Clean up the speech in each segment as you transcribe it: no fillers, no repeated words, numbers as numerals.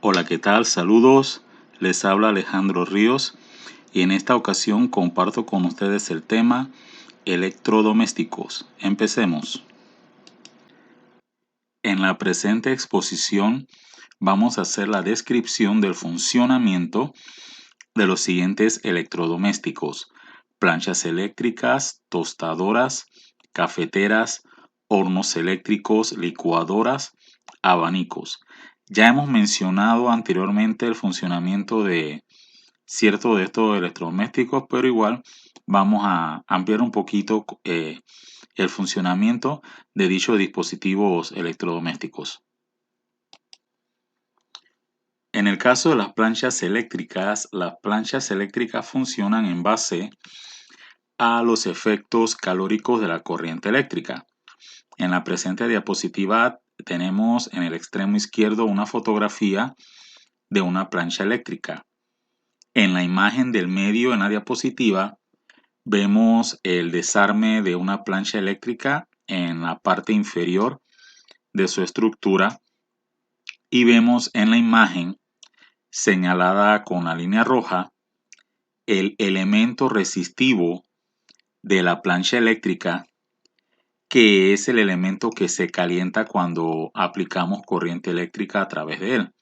Hola, ¿qué tal? Saludos, les habla Alejandro Ríos y en esta ocasión comparto con ustedes el tema electrodomésticos. Empecemos. En la presente exposición vamos a hacer la descripción del funcionamiento de los siguientes electrodomésticos: planchas eléctricas, tostadoras, cafeteras, hornos eléctricos, licuadoras, abanicos. Ya hemos mencionado anteriormente el funcionamiento de ciertos de estos electrodomésticos, pero igual vamos a ampliar un poquito el funcionamiento de dichos dispositivos electrodomésticos. En el caso de las planchas eléctricas funcionan en base a los efectos calóricos de la corriente eléctrica. En la presente diapositiva tenemos en el extremo izquierdo una fotografía de una plancha eléctrica. En la imagen del medio en la diapositiva vemos el desarme de una plancha eléctrica en la parte inferior de su estructura y vemos en la imagen señalada con la línea roja el elemento resistivo de la plancha eléctrica, que es el elemento que se calienta cuando aplicamos corriente eléctrica a través de él.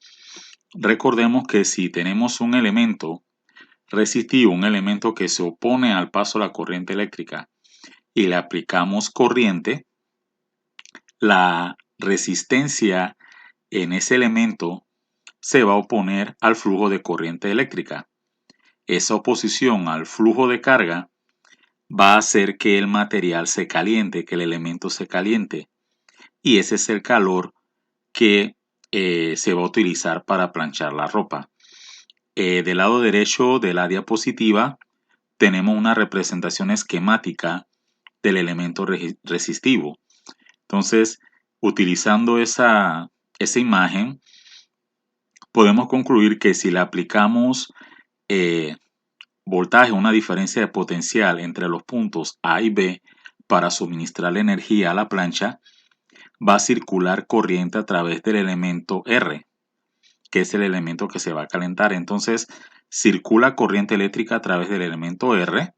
Recordemos que si tenemos un elemento resistivo, un elemento que se opone al paso de la corriente eléctrica, y le aplicamos corriente, la resistencia en ese elemento se va a oponer al flujo de corriente eléctrica. Esa oposición al flujo de carga va a hacer que el material se caliente, que el elemento se caliente. Y ese es el calor que se va a utilizar para planchar la ropa. Del lado derecho de la diapositiva tenemos una representación esquemática del elemento resistivo. Entonces, utilizando esa imagen, podemos concluir que si le aplicamos voltaje, una diferencia de potencial entre los puntos A y B para suministrar energía a la plancha, va a circular corriente a través del elemento R, que es el elemento que se va a calentar. Entonces, circula corriente eléctrica a través del elemento R.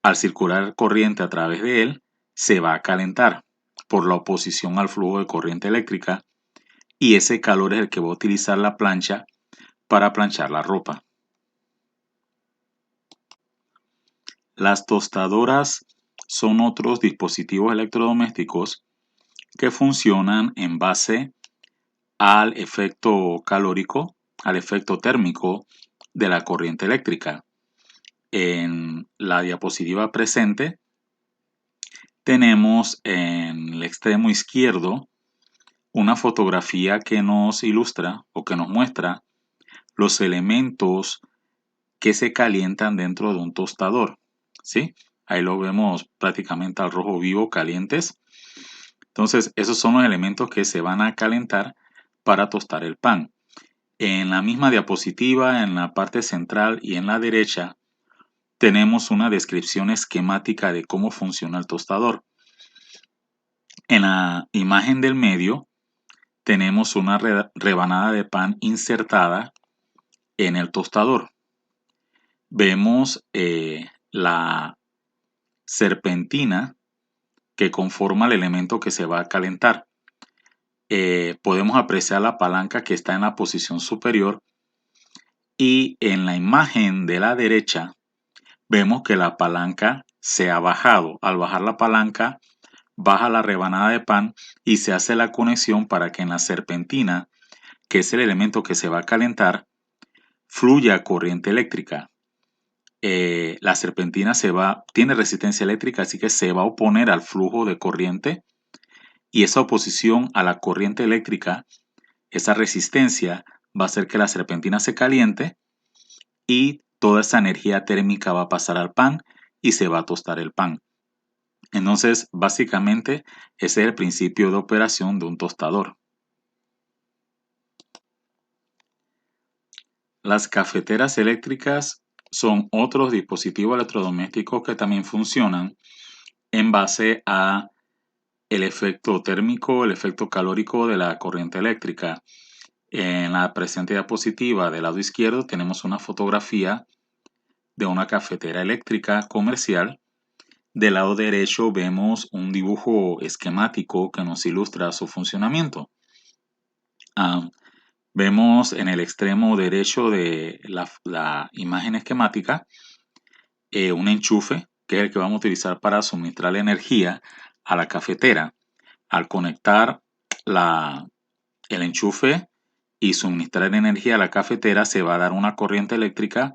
Al circular corriente a través de él, se va a calentar por la oposición al flujo de corriente eléctrica, y ese calor es el que va a utilizar la plancha para planchar la ropa. Las tostadoras son otros dispositivos electrodomésticos que funcionan en base al efecto calórico, al efecto térmico de la corriente eléctrica. En la diapositiva presente tenemos en el extremo izquierdo una fotografía que nos ilustra o que nos muestra los elementos que se calientan dentro de un tostador, ¿sí? Ahí lo vemos prácticamente al rojo vivo, calientes. Entonces, esos son los elementos que se van a calentar para tostar el pan. En la misma diapositiva, en la parte central y en la derecha, tenemos una descripción esquemática de cómo funciona el tostador. En la imagen del medio, tenemos una rebanada de pan insertada en el tostador. Vemos la serpentina que conforma el elemento que se va a calentar. Podemos apreciar la palanca que está en la posición superior, y en la imagen de la derecha vemos que la palanca se ha bajado. Al bajar la palanca, baja la rebanada de pan y se hace la conexión para que en la serpentina, que es el elemento que se va a calentar, fluya corriente eléctrica. La serpentina tiene resistencia eléctrica, así que se va a oponer al flujo de corriente, y esa oposición a la corriente eléctrica, esa resistencia, va a hacer que la serpentina se caliente y toda esa energía térmica va a pasar al pan y se va a tostar el pan. Entonces, básicamente, ese es el principio de operación de un tostador. Las cafeteras eléctricas son otros dispositivos electrodomésticos que también funcionan en base a el efecto térmico, el efecto calórico de la corriente eléctrica. En la presente diapositiva del lado izquierdo tenemos una fotografía de una cafetera eléctrica comercial. Del lado derecho vemos un dibujo esquemático que nos ilustra su funcionamiento. Vemos en el extremo derecho de la imagen esquemática un enchufe, que es el que vamos a utilizar para suministrar la energía a la cafetera. Al conectar el enchufe y suministrar energía a la cafetera, se va a dar una corriente eléctrica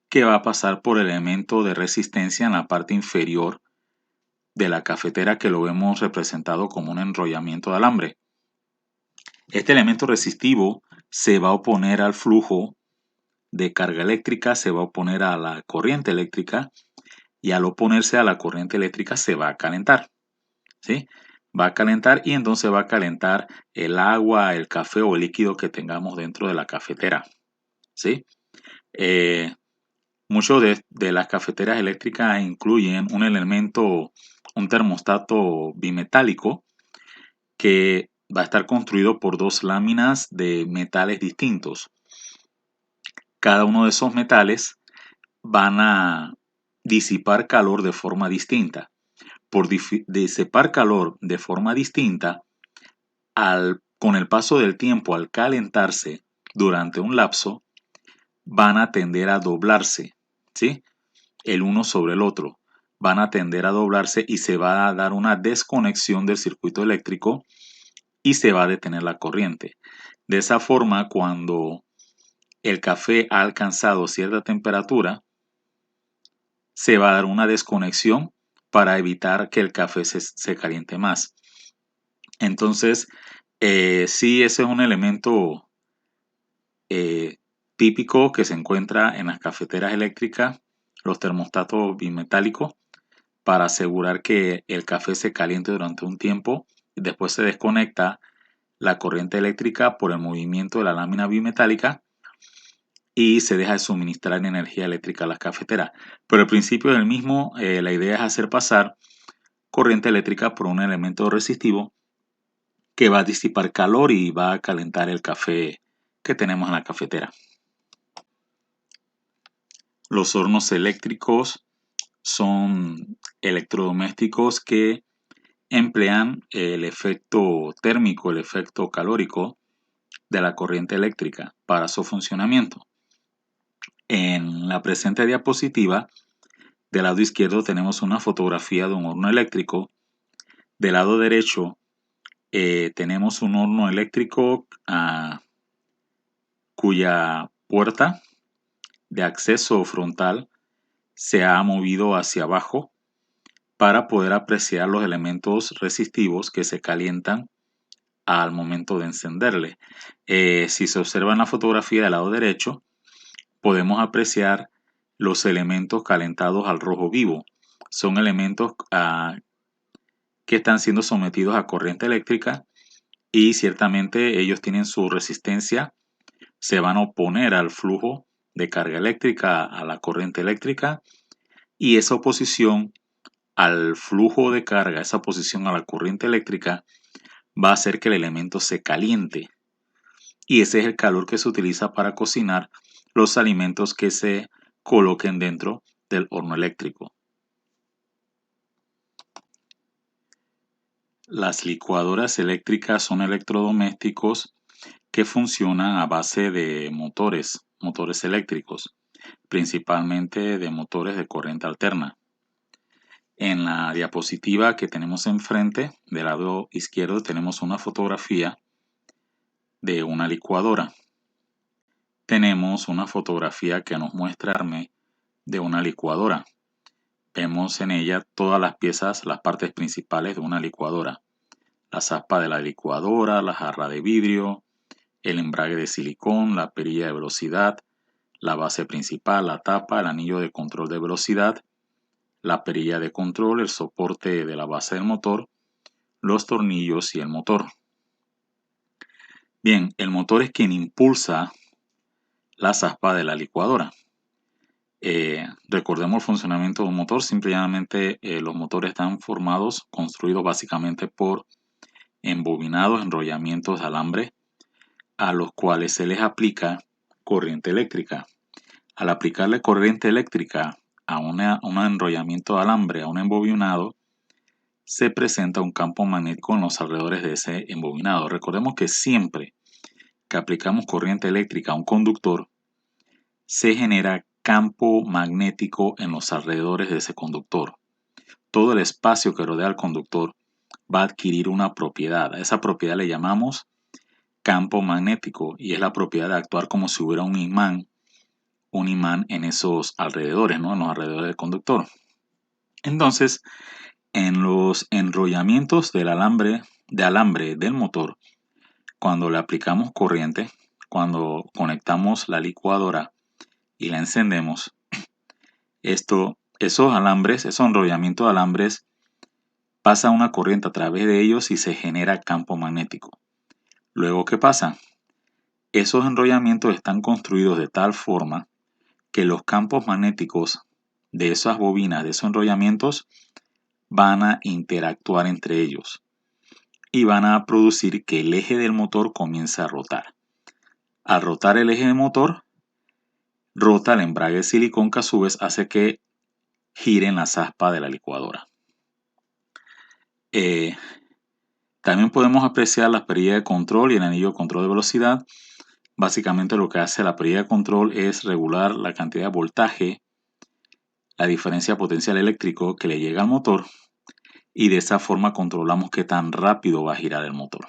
que va a pasar por el elemento de resistencia en la parte inferior de la cafetera, que lo vemos representado como un enrollamiento de alambre. Este elemento resistivo se va a oponer al flujo de carga eléctrica, se va a oponer a la corriente eléctrica, y al oponerse a la corriente eléctrica se va a calentar, ¿sí? Va a calentar y entonces va a calentar el agua, el café o el líquido que tengamos dentro de la cafetera, ¿sí? Muchos de las cafeteras eléctricas incluyen un elemento, un termostato bimetálico, que va a estar construido por dos láminas de metales distintos. Cada uno de esos metales van a disipar calor de forma distinta. Por disipar calor de forma distinta, con el paso del tiempo, al calentarse durante un lapso, van a tender a doblarse, ¿sí? El uno sobre el otro. Van a tender a doblarse y se va a dar una desconexión del circuito eléctrico y se va a detener la corriente. De esa forma, cuando el café ha alcanzado cierta temperatura, se va a dar una desconexión para evitar que el café se caliente más. Entonces, sí, ese es un elemento típico que se encuentra en las cafeteras eléctricas, los termostatos bimetálicos, para asegurar que el café se caliente durante un tiempo y después se desconecta la corriente eléctrica por el movimiento de la lámina bimetálica y se deja de suministrar energía eléctrica a las cafeteras. Pero al principio del mismo, la idea es hacer pasar corriente eléctrica por un elemento resistivo que va a disipar calor y va a calentar el café que tenemos en la cafetera. Los hornos eléctricos son electrodomésticos que emplean el efecto térmico, el efecto calórico de la corriente eléctrica para su funcionamiento. En la presente diapositiva, del lado izquierdo tenemos una fotografía de un horno eléctrico. Del lado derecho tenemos un horno eléctrico cuya puerta de acceso frontal se ha movido hacia abajo para poder apreciar los elementos resistivos que se calientan al momento de encenderle. Si se observa en la fotografía del lado derecho, podemos apreciar los elementos calentados al rojo vivo. Son elementos que están siendo sometidos a corriente eléctrica y ciertamente ellos tienen su resistencia, se van a oponer al flujo de carga eléctrica, a la corriente eléctrica, y esa oposición al flujo de carga, esa oposición a la corriente eléctrica, va a hacer que el elemento se caliente. Y ese es el calor que se utiliza para cocinar los alimentos que se coloquen dentro del horno eléctrico. Las licuadoras eléctricas son electrodomésticos que funcionan a base de motores eléctricos, principalmente de motores de corriente alterna. En la diapositiva que tenemos enfrente, del lado izquierdo, tenemos una fotografía de una licuadora. Tenemos una fotografía que nos muestra de una licuadora. Vemos en ella todas las piezas, las partes principales de una licuadora. La aspa de la licuadora, la jarra de vidrio, el embrague de silicón, la perilla de velocidad, la base principal, la tapa, el anillo de control de velocidad, la perilla de control, el soporte de la base del motor, los tornillos y el motor. Bien, el motor es quien impulsa la aspa de la licuadora. Recordemos el funcionamiento de un motor. Simplemente los motores están construidos básicamente por embobinados, enrollamientos de alambre a los cuales se les aplica corriente eléctrica. Al aplicarle corriente eléctrica a un enrollamiento de alambre, a un embobinado, se presenta un campo magnético en los alrededores de ese embobinado. Recordemos que siempre que aplicamos corriente eléctrica a un conductor, se genera campo magnético en los alrededores de ese conductor. Todo el espacio que rodea al conductor va a adquirir una propiedad. A esa propiedad le llamamos campo magnético y es la propiedad de actuar como si hubiera un imán en esos alrededores, ¿no? En los alrededores del conductor. Entonces, en los enrollamientos de alambre del motor, cuando le aplicamos corriente, cuando conectamos la licuadora y la encendemos, esos enrollamientos de alambres, pasa una corriente a través de ellos y se genera campo magnético. Luego, ¿qué pasa? Esos enrollamientos están construidos de tal forma que los campos magnéticos de esas bobinas, de esos enrollamientos, van a interactuar entre ellos y van a producir que el eje del motor comience a rotar. Al rotar el eje del motor, rota el embrague de silicón que a su vez hace que giren las aspas de la licuadora. También podemos apreciar la perilla de control y el anillo de control de velocidad. Básicamente lo que hace la perilla de control es regular la cantidad de voltaje, la diferencia potencial eléctrico que le llega al motor, y de esa forma controlamos qué tan rápido va a girar el motor.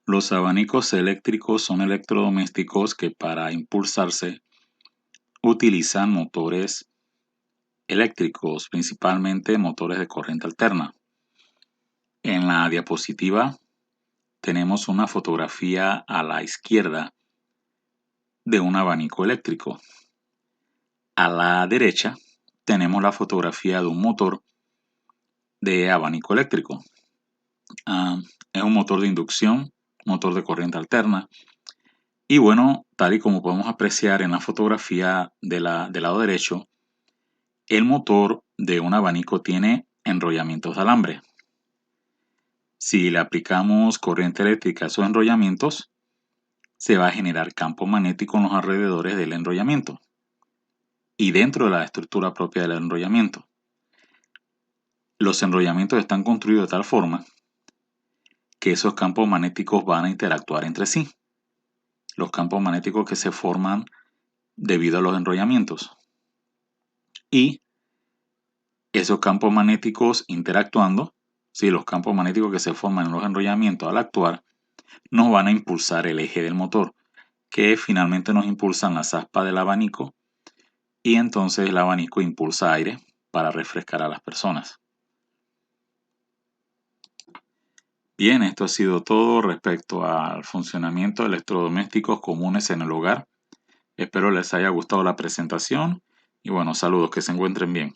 Los abanicos eléctricos son electrodomésticos que para impulsarse utilizan motores eléctricos, principalmente motores de corriente alterna. En la diapositiva tenemos una fotografía a la izquierda de un abanico eléctrico. A la derecha tenemos la fotografía de un motor de abanico eléctrico. Es un motor de inducción, motor de corriente alterna. Y bueno, tal y como podemos apreciar en la fotografía del lado derecho, el motor de un abanico tiene enrollamientos de alambre. Si le aplicamos corriente eléctrica a esos enrollamientos, se va a generar campo magnético en los alrededores del enrollamiento y dentro de la estructura propia del enrollamiento. Los enrollamientos están construidos de tal forma que esos campos magnéticos van a interactuar entre sí. Los campos magnéticos que se forman debido a los enrollamientos. Y esos campos magnéticos interactuando, los campos magnéticos que se forman en los enrollamientos al actuar, nos van a impulsar el eje del motor, que finalmente nos impulsan las aspas del abanico y entonces el abanico impulsa aire para refrescar a las personas. Bien, esto ha sido todo respecto al funcionamiento de electrodomésticos comunes en el hogar. Espero les haya gustado la presentación y bueno, saludos, que se encuentren bien.